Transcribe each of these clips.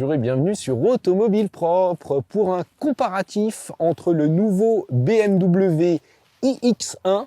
Bonjour et bienvenue sur Automobile Propre pour un comparatif entre le nouveau BMW iX1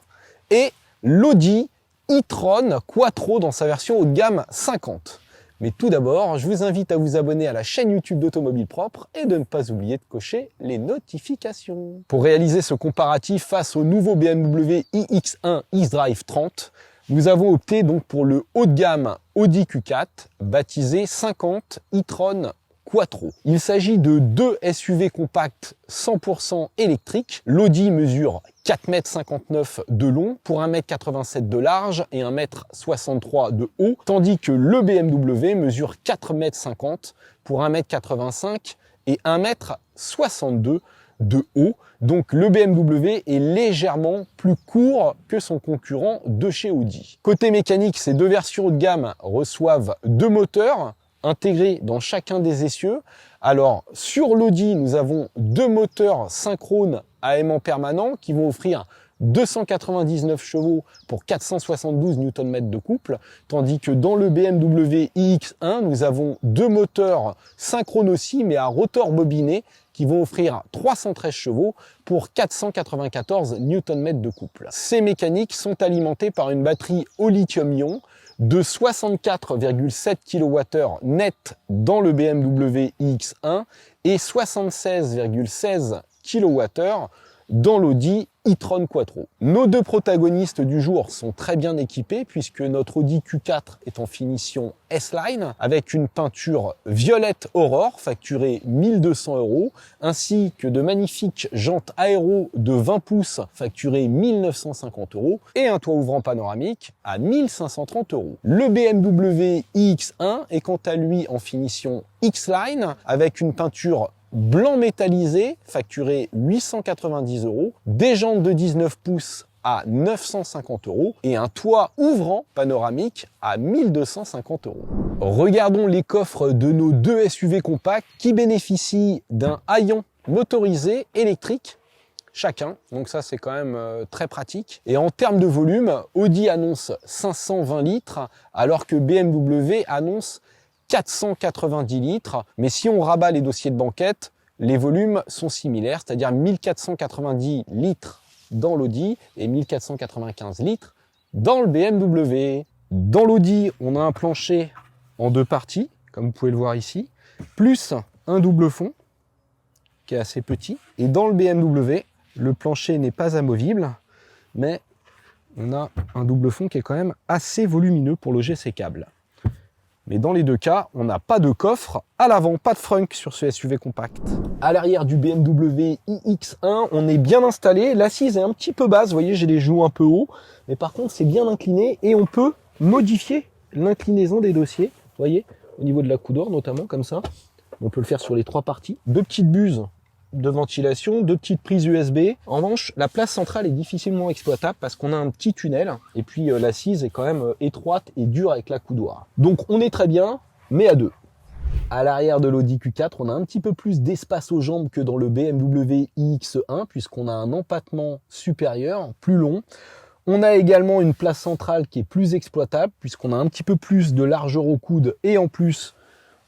et l'Audi e-tron Quattro dans sa version haut de gamme 50. Mais tout d'abord, je vous invite à vous abonner à la chaîne YouTube d'Automobile Propre et de ne pas oublier de cocher les notifications. Pour réaliser ce comparatif face au nouveau BMW iX1 xDrive 30, nous avons opté donc pour le haut de gamme Audi Q4, baptisé 50 e-tron Quattro. Il s'agit de deux SUV compacts 100% électriques. L'Audi mesure 4,59 m de long pour 1,87 m de large et 1,63 m de haut, tandis que le BMW mesure 4,50 m pour 1,85 m et 1,62 m de haut. Donc le BMW est légèrement plus court que son concurrent de chez Audi. Côté mécanique, ces deux versions haut de gamme reçoivent deux moteurs intégrés dans chacun des essieux. Alors sur l'Audi, nous avons deux moteurs synchrones à aimant permanent qui vont offrir 299 chevaux pour 472 Nm de couple, tandis que dans le BMW iX1, nous avons deux moteurs synchrones aussi, mais à rotor bobiné, qui vont offrir 313 chevaux pour 494 Nm de couple. Ces mécaniques sont alimentées par une batterie au lithium-ion de 64,7 kWh net dans le BMW iX1 et 76,16 kWh dans l'Audi e-tron Quattro. Nos deux protagonistes du jour sont très bien équipés puisque notre Audi Q4 est en finition S-Line avec une peinture violette Aurore facturée 1200 € ainsi que de magnifiques jantes aéro de 20 pouces facturées 1950 € et un toit ouvrant panoramique à 1530 €. Le BMW iX1 est quant à lui en finition X-Line avec une peinture blanc métallisé, facturé 890 €, des jantes de 19 pouces à 950 € et un toit ouvrant panoramique à 1250 €. Regardons les coffres de nos deux SUV compacts qui bénéficient d'un haillon motorisé électrique chacun, donc ça c'est quand même très pratique. Et en termes de volume, Audi annonce 520 litres alors que BMW annonce 490 litres, mais si on rabat les dossiers de banquette, les volumes sont similaires, c'est-à-dire 1490 litres dans l'Audi et 1495 litres dans le BMW. Dans l'Audi, on a un plancher en deux parties, comme vous pouvez le voir ici, plus un double fond qui est assez petit. Et dans le BMW, le plancher n'est pas amovible, mais on a un double fond qui est quand même assez volumineux pour loger ses câbles. Mais dans les deux cas, on n'a pas de coffre à l'avant, pas de frunk sur ce SUV compact. À l'arrière du BMW iX1, on est bien installé. L'assise est un petit peu basse, vous voyez, j'ai les genoux un peu hauts. Mais par contre, c'est bien incliné et on peut modifier l'inclinaison des dossiers. Vous voyez, au niveau de la coudore notamment, comme ça. On peut le faire sur les trois parties. Deux petites buses de ventilation, deux petites prises USB. En revanche, la place centrale est difficilement exploitable parce qu'on a un petit tunnel et puis l'assise est quand même étroite et dure avec la coudoir. Donc on est très bien, mais à deux. À l'arrière de l'Audi Q4, on a un petit peu plus d'espace aux jambes que dans le BMW iX1 puisqu'on a un empattement supérieur, plus long. On a également une place centrale qui est plus exploitable puisqu'on a un petit peu plus de largeur au coude et en plus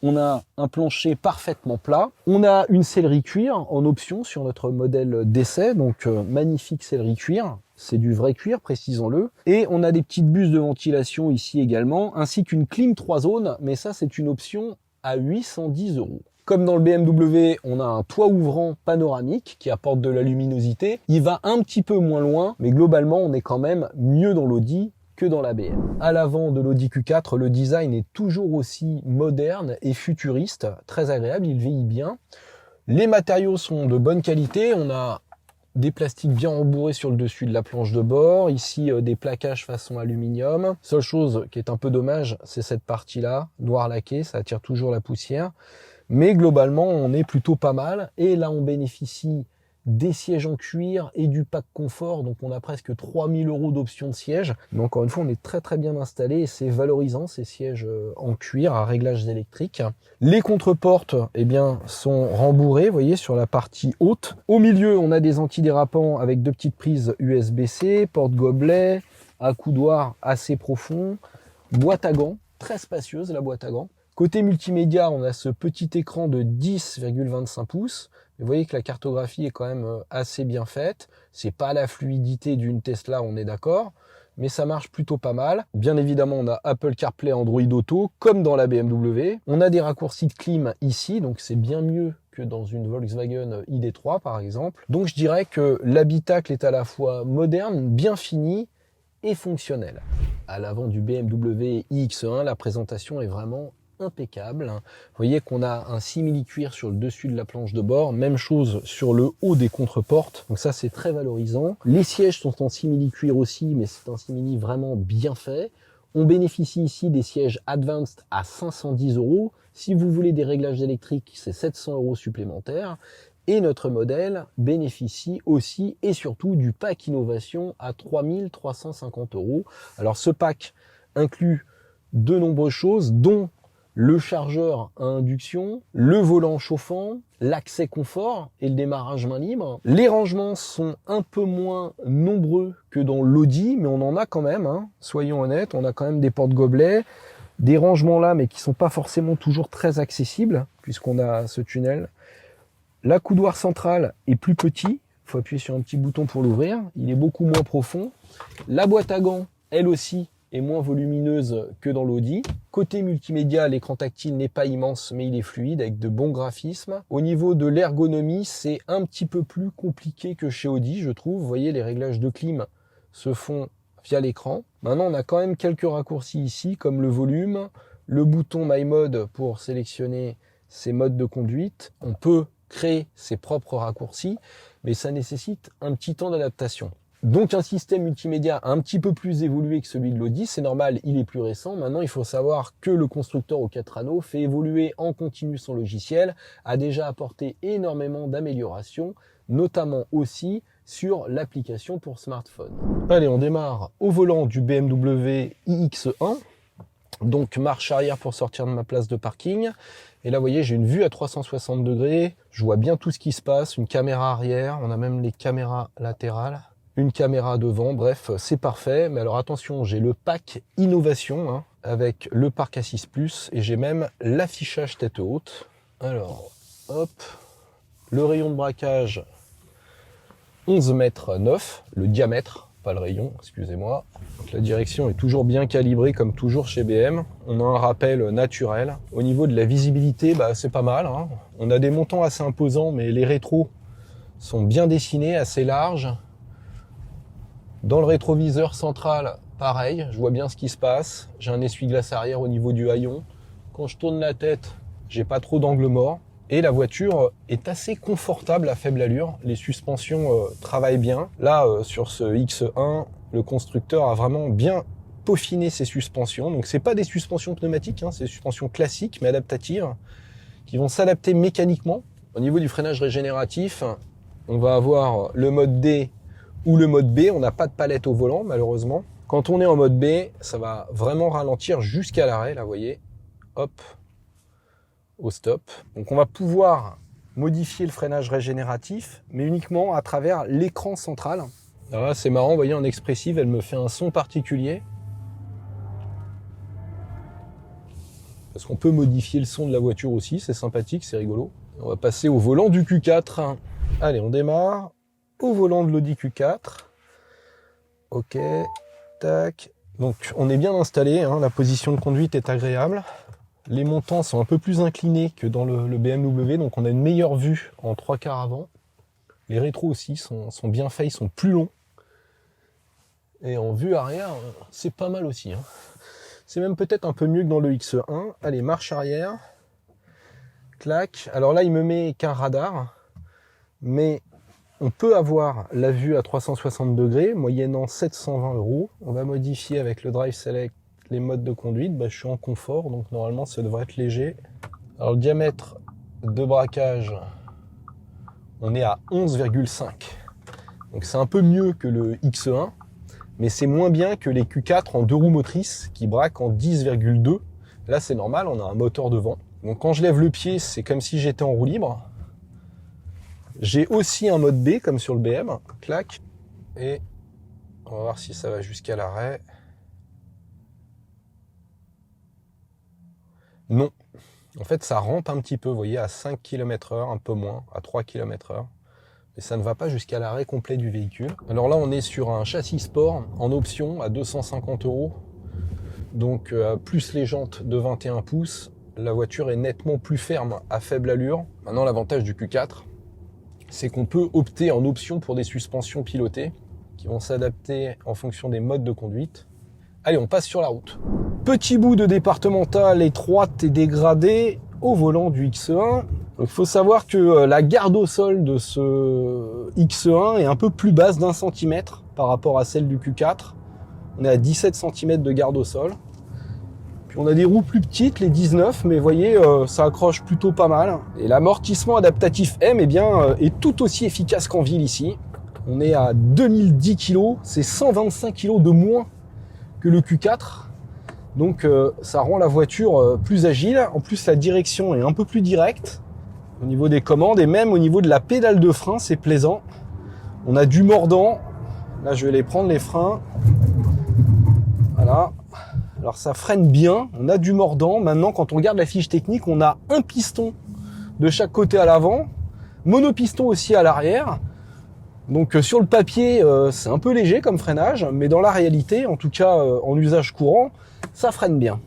on a un plancher parfaitement plat. On a une sellerie cuir en option sur notre modèle d'essai, donc magnifique sellerie cuir. C'est du vrai cuir, précisons-le. Et on a des petites buses de ventilation ici également, ainsi qu'une clim 3 zones, mais ça c'est une option à 810 €. Comme dans le BMW, on a un toit ouvrant panoramique qui apporte de la luminosité. Il va un petit peu moins loin, mais globalement on est quand même mieux dans l'Audi que dans la BM. À l'avant de l'Audi Q4, le design est toujours aussi moderne et futuriste, très agréable, il vieillit bien. Les matériaux sont de bonne qualité, on a des plastiques bien rembourrés sur le dessus de la planche de bord, ici des plaquages façon aluminium. Seule chose qui est un peu dommage, c'est cette partie-là, noir laqué, ça attire toujours la poussière. Mais globalement, on est plutôt pas mal, et là on bénéficie des sièges en cuir et du pack confort, donc on a presque 3000 € d'options de sièges. Mais encore une fois, on est très très bien installé et c'est valorisant ces sièges en cuir à réglages électriques. Les contreportes eh bien, sont rembourrées, vous voyez, sur la partie haute. Au milieu, on a des antidérapants avec deux petites prises USB-C, porte-gobelet, à coudoir assez profond, boîte à gants, très spacieuse la boîte à gants. Côté multimédia, on a ce petit écran de 10,25 pouces. Vous voyez que la cartographie est quand même assez bien faite. C'est pas la fluidité d'une Tesla, on est d'accord, mais ça marche plutôt pas mal. Bien évidemment, on a Apple CarPlay, Android Auto, comme dans la BMW. On a des raccourcis de clim ici, donc c'est bien mieux que dans une Volkswagen ID3 par exemple. Donc je dirais que l'habitacle est à la fois moderne, bien fini et fonctionnel. À l'avant du BMW iX1, la présentation est vraiment impeccable. Vous voyez qu'on a un simili-cuir sur le dessus de la planche de bord, même chose sur le haut des contreportes, donc ça c'est très valorisant. Les sièges sont en simili-cuir aussi, mais c'est un simili vraiment bien fait. On bénéficie ici des sièges Advanced à 510 €. Si vous voulez des réglages électriques, c'est 700 € supplémentaires. Et notre modèle bénéficie aussi et surtout du pack innovation à 3350 €. Alors ce pack inclut de nombreuses choses, dont le chargeur à induction, le volant chauffant, l'accès confort et le démarrage main libre. Les rangements sont un peu moins nombreux que dans l'Audi, mais on en a quand même, hein. Soyons honnêtes, on a quand même des porte-gobelets, des rangements là, mais qui sont pas forcément toujours très accessibles, puisqu'on a ce tunnel. La coudoir centrale est plus petit, il faut appuyer sur un petit bouton pour l'ouvrir, il est beaucoup moins profond. La boîte à gants, elle aussi, est moins volumineuse que dans l'Audi. Côté multimédia, l'écran tactile n'est pas immense, mais il est fluide avec de bons graphismes. Au niveau de l'ergonomie, c'est un petit peu plus compliqué que chez Audi, je trouve. Vous voyez, les réglages de clim se font via l'écran. Maintenant, on a quand même quelques raccourcis ici, comme le volume, le bouton My Mode pour sélectionner ses modes de conduite. On peut créer ses propres raccourcis, mais ça nécessite un petit temps d'adaptation. Donc un système multimédia un petit peu plus évolué que celui de l'Audi, c'est normal, il est plus récent. Maintenant, il faut savoir que le constructeur aux 4 anneaux fait évoluer en continu son logiciel, a déjà apporté énormément d'améliorations, notamment aussi sur l'application pour smartphone. Allez, on démarre au volant du BMW iX1. Donc marche arrière pour sortir de ma place de parking. Et là, vous voyez, j'ai une vue à 360 degrés. Je vois bien tout ce qui se passe, une caméra arrière, on a même les caméras latérales. Une caméra devant, bref, c'est parfait. Mais alors attention, j'ai le pack innovation hein, avec le Parc Assist Plus et j'ai même l'affichage tête haute. Alors, hop, le rayon de braquage 11 mètres 9, le diamètre, pas le rayon, excusez-moi. Donc, la direction est toujours bien calibrée comme toujours chez BM. On a un rappel naturel. Au niveau de la visibilité, bah, c'est pas mal. Hein. On a des montants assez imposants, mais les rétros sont bien dessinés, assez larges. Dans le rétroviseur central, pareil, je vois bien ce qui se passe. J'ai un essuie-glace arrière au niveau du haillon. Quand je tourne la tête, j'ai pas trop d'angle mort. Et la voiture est assez confortable à faible allure. Les suspensions travaillent bien. Là, sur ce X1, le constructeur a vraiment bien peaufiné ses suspensions. Donc c'est pas des suspensions pneumatiques, hein, c'est des suspensions classiques mais adaptatives qui vont s'adapter mécaniquement. Au niveau du freinage régénératif, on va avoir le mode D ou le mode B, on n'a pas de palette au volant malheureusement. Quand on est en mode B, ça va vraiment ralentir jusqu'à l'arrêt, là vous voyez, hop, au stop. Donc on va pouvoir modifier le freinage régénératif, mais uniquement à travers l'écran central. Alors là c'est marrant, vous voyez en expressive, elle me fait un son particulier. Parce qu'on peut modifier le son de la voiture aussi, c'est sympathique, c'est rigolo. On va passer au volant du Q4. Allez, on démarre. Au volant de l'Audi Q4. Ok, tac. Donc on est bien installé, hein, la position de conduite est agréable. Les montants sont un peu plus inclinés que dans le BMW, donc on a une meilleure vue en 3/4 avant. Les rétros aussi sont bien faits, ils sont plus longs. Et en vue arrière, c'est pas mal aussi. Hein. C'est même peut-être un peu mieux que dans le X1. Allez, marche arrière. Clac. Alors là, il me met qu'un radar, mais on peut avoir la vue à 360 degrés, moyennant 720 €. On va modifier avec le Drive Select les modes de conduite. Bah, je suis en confort, donc normalement ça devrait être léger. Alors le diamètre de braquage, on est à 11,5. Donc c'est un peu mieux que le X1, mais c'est moins bien que les Q4 en 2 roues motrices qui braquent en 10,2. Là c'est normal, on a un moteur devant. Donc quand je lève le pied, c'est comme si j'étais en roue libre. J'ai aussi un mode B comme sur le BM, clac, et on va voir si ça va jusqu'à l'arrêt. Non, En fait, ça rampe un petit peu, vous voyez, à 5 km/h, un peu moins, à 3 km/h. Et ça ne va pas jusqu'à l'arrêt complet du véhicule. Alors là, on est sur un châssis sport en option à 250 €. Donc, plus les jantes de 21 pouces, la voiture est nettement plus ferme à faible allure. Maintenant, l'avantage du Q4, c'est qu'on peut opter en option pour des suspensions pilotées qui vont s'adapter en fonction des modes de conduite. Allez, on passe sur la route. Petit bout de départementale étroite et dégradée au volant du X1. Il faut savoir que la garde au sol de ce X1 est un peu plus basse d'1 centimètre par rapport à celle du Q4. On est à 17 cm de garde au sol. Puis on a des roues plus petites, les 19, mais vous voyez, ça accroche plutôt pas mal. Et l'amortissement adaptatif M est tout aussi efficace qu'en ville ici. On est à 2010 kg, c'est 125 kg de moins que le Q4. Donc ça rend la voiture plus agile. En plus, la direction est un peu plus directe au niveau des commandes et même au niveau de la pédale de frein, c'est plaisant. On a du mordant. Là, je vais les prendre, les freins. Voilà. Alors ça freine bien, on a du mordant. Maintenant, quand on regarde la fiche technique, on a un piston de chaque côté à l'avant, monopiston aussi à l'arrière. Donc sur le papier, c'est un peu léger comme freinage, mais dans la réalité, en tout cas en usage courant, ça freine bien.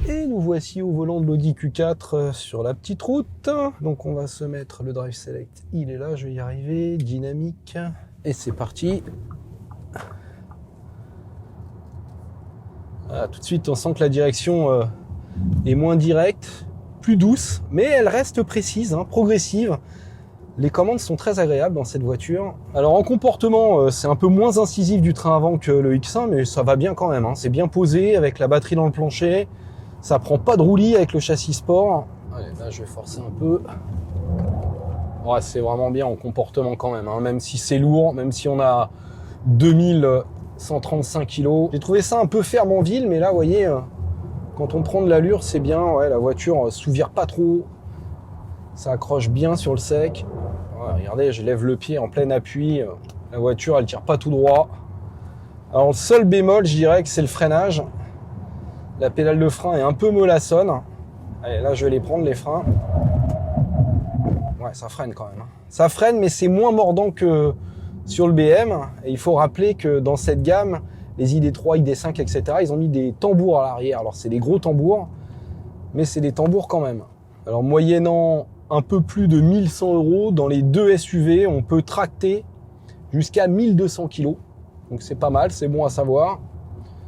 Et nous voici au volant de l'Audi Q4 sur la petite route. Donc on va se mettre le Drive Select, il est là, je vais y arriver, dynamique. Et c'est parti. Ah, tout de suite, on sent que la direction est moins directe, plus douce, mais elle reste précise, progressive. Les commandes sont très agréables dans cette voiture. Alors en comportement, c'est un peu moins incisif du train avant que le X1, mais ça va bien quand même. C'est bien posé avec la batterie dans le plancher. Ça prend pas de roulis avec le châssis sport. Allez, là je vais forcer un peu. Ouais, c'est vraiment bien en comportement quand même, même si c'est lourd, même si on a 2135 kg. J'ai trouvé ça un peu ferme en ville, mais là, vous voyez, quand on prend de l'allure, c'est bien. Ouais, la voiture s'ouvre pas trop. Ça accroche bien sur le sec. Ouais, regardez, je lève le pied en plein appui. La voiture, elle tire pas tout droit. Alors, le seul bémol, je dirais que c'est le freinage. La pédale de frein est un peu mollassonne. Allez, là, je vais les prendre, les freins. Ouais, ça freine quand même. Ça freine, mais c'est moins mordant que sur le BM. Et il faut rappeler que dans cette gamme, les ID3, ID5, etc., ils ont mis des tambours à l'arrière. Alors, c'est des gros tambours, mais c'est des tambours quand même. Alors, moyennant un peu plus de 1100 €, dans les deux SUV, on peut tracter jusqu'à 1200 kg. Donc, c'est pas mal, c'est bon à savoir.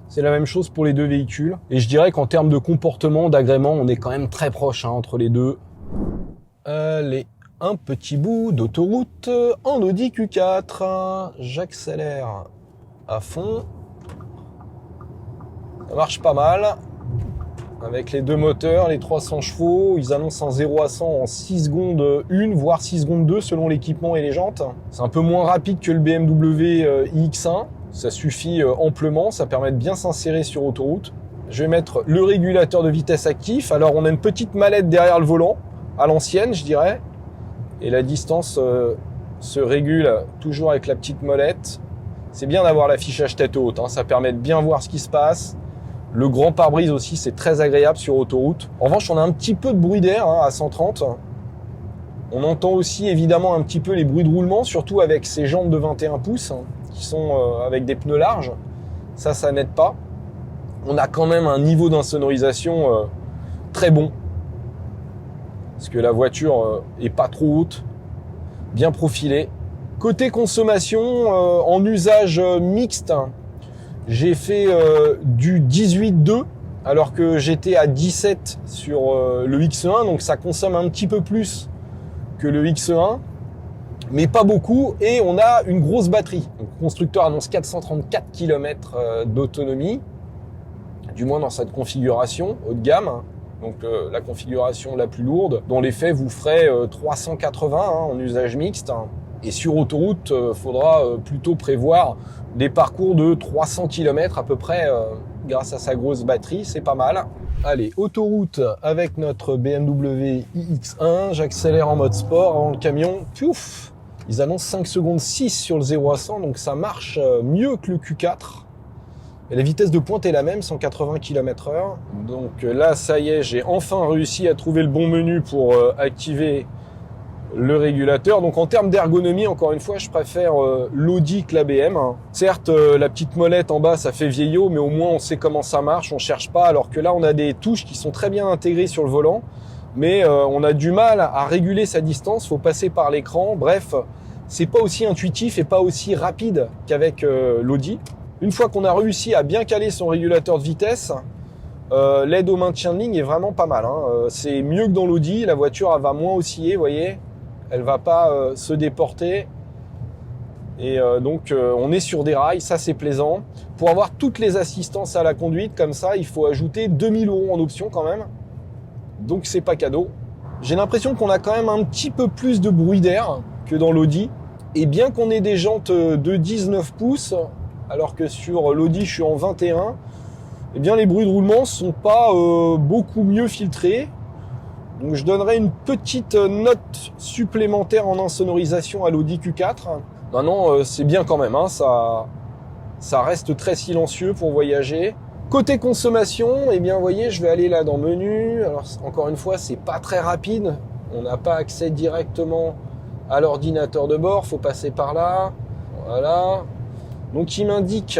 C'est la même chose pour les deux véhicules. Et je dirais qu'en termes de comportement, d'agrément, on est quand même très proche entre les deux. Allez, un petit bout d'autoroute en Audi Q4. J'accélère à fond. Ça marche pas mal. Avec les deux moteurs, les 300 chevaux, ils annoncent un 0 à 100 en 6 secondes 1, voire 6 secondes 2 selon l'équipement et les jantes. C'est un peu moins rapide que le BMW iX1. Ça suffit amplement, ça permet de bien s'insérer sur autoroute. Je vais mettre le régulateur de vitesse actif. Alors on a une petite mallette derrière le volant, à l'ancienne je dirais. Et la distance se régule toujours avec la petite molette. C'est bien d'avoir l'affichage tête haute, ça permet de bien voir ce qui se passe. Le grand pare-brise aussi, c'est très agréable sur autoroute. En revanche, on a un petit peu de bruit d'air à 130. On entend aussi évidemment un petit peu les bruits de roulement, surtout avec ces jantes de 21 pouces qui sont avec des pneus larges. Ça n'aide pas. On a quand même un niveau d'insonorisation très bon. Parce que la voiture est pas trop haute, bien profilée. Côté consommation, en usage mixte, j'ai fait du 18,2 alors que j'étais à 17 sur le X1, donc ça consomme un petit peu plus que le X1, mais pas beaucoup, et on a une grosse batterie. Donc, le constructeur annonce 434 km d'autonomie, du moins dans cette configuration haut de gamme, donc la configuration la plus lourde, dont l'effet vous ferait 380 en usage mixte. Et sur autoroute, faudra plutôt prévoir des parcours de 300 km à peu près grâce à sa grosse batterie, c'est pas mal. Allez, autoroute avec notre BMW iX1, j'accélère en mode sport avant le camion, pouf, ils annoncent 5 secondes 6 sur le 0 à 100, donc ça marche mieux que le Q4. Et la vitesse de pointe est la même, 180 km/h. Donc là, ça y est, j'ai enfin réussi à trouver le bon menu pour activer le régulateur. Donc en termes d'ergonomie, encore une fois, je préfère l'Audi que la BM. Certes, la petite molette en bas, ça fait vieillot, mais au moins on sait comment ça marche, on cherche pas. Alors que là, on a des touches qui sont très bien intégrées sur le volant, mais on a du mal à réguler sa distance, faut passer par l'écran. Bref, c'est pas aussi intuitif et pas aussi rapide qu'avec l'Audi. Une fois qu'on a réussi à bien caler son régulateur de vitesse, l'aide au maintien de ligne est vraiment pas mal. C'est mieux que dans l'Audi, la voiture elle va moins osciller, vous voyez, elle va pas se déporter. Et donc on est sur des rails, ça c'est plaisant. Pour avoir toutes les assistances à la conduite comme ça, il faut ajouter 2000 € en option quand même. Donc c'est pas cadeau. J'ai l'impression qu'on a quand même un petit peu plus de bruit d'air que dans l'Audi. Et bien qu'on ait des jantes de 19 pouces, alors que sur l'Audi je suis en 21, eh bien les bruits de roulement sont pas beaucoup mieux filtrés. Donc je donnerais une petite note supplémentaire en insonorisation à l'Audi Q4. Non, c'est bien quand même, ça reste très silencieux pour voyager. Côté consommation, eh bien vous voyez, je vais aller là dans menu. Alors encore une fois, c'est pas très rapide. On n'a pas accès directement à l'ordinateur de bord, faut passer par là. Voilà. Donc il m'indique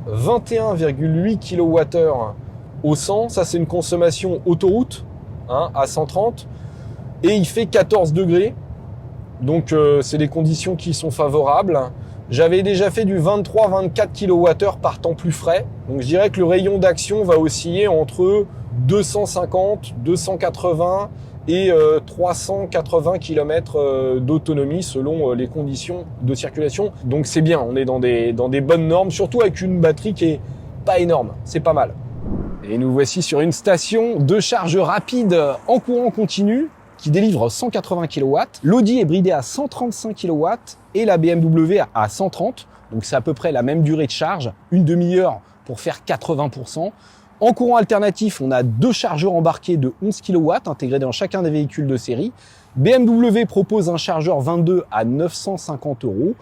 21,8 kWh au 100. Ça c'est une consommation autoroute à 130. Et il fait 14 degrés. Donc c'est des conditions qui sont favorables. J'avais déjà fait du 23-24 kWh par temps plus frais. Donc je dirais que le rayon d'action va osciller entre 250, 280 et 380 km d'autonomie selon les conditions de circulation. Donc c'est bien, on est dans des bonnes normes, surtout avec une batterie qui est pas énorme, c'est pas mal. Et nous voici sur une station de charge rapide en courant continu qui délivre 180 kW. L'Audi est bridé à 135 kW et la BMW à 130. Donc c'est à peu près la même durée de charge, une demi-heure pour faire 80%. En courant alternatif, on a deux chargeurs embarqués de 11 kW intégrés dans chacun des véhicules de série. BMW propose un chargeur 22 à 950 €.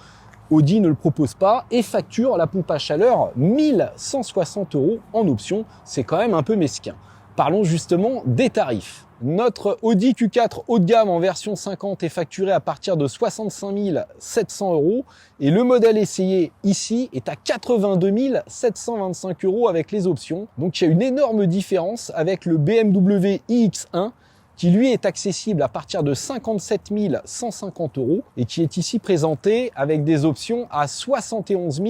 Audi ne le propose pas et facture la pompe à chaleur 1160 € en option. C'est quand même un peu mesquin. Parlons justement des tarifs. Notre Audi Q4 haut de gamme en version 50 est facturé à partir de 65 700 € et le modèle essayé ici est à 82 725 € avec les options. Donc il y a une énorme différence avec le BMW iX1 qui lui est accessible à partir de 57 150 € et qui est ici présenté avec des options à 71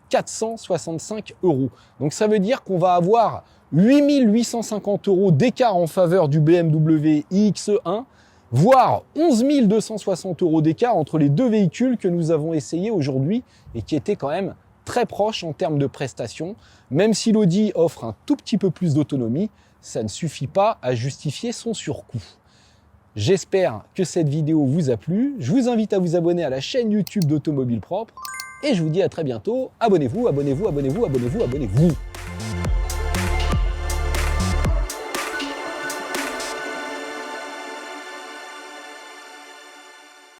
465 €. Donc ça veut dire qu'on va avoir 8 850 € d'écart en faveur du BMW iX1, voire 11 260 € d'écart entre les deux véhicules que nous avons essayés aujourd'hui et qui étaient quand même très proches en termes de prestations. Même si l'Audi offre un tout petit peu plus d'autonomie, ça ne suffit pas à justifier son surcoût. J'espère que cette vidéo vous a plu. Je vous invite à vous abonner à la chaîne YouTube d'Automobile Propre et je vous dis à très bientôt. Abonnez-vous, abonnez-vous, abonnez-vous, abonnez-vous, abonnez-vous.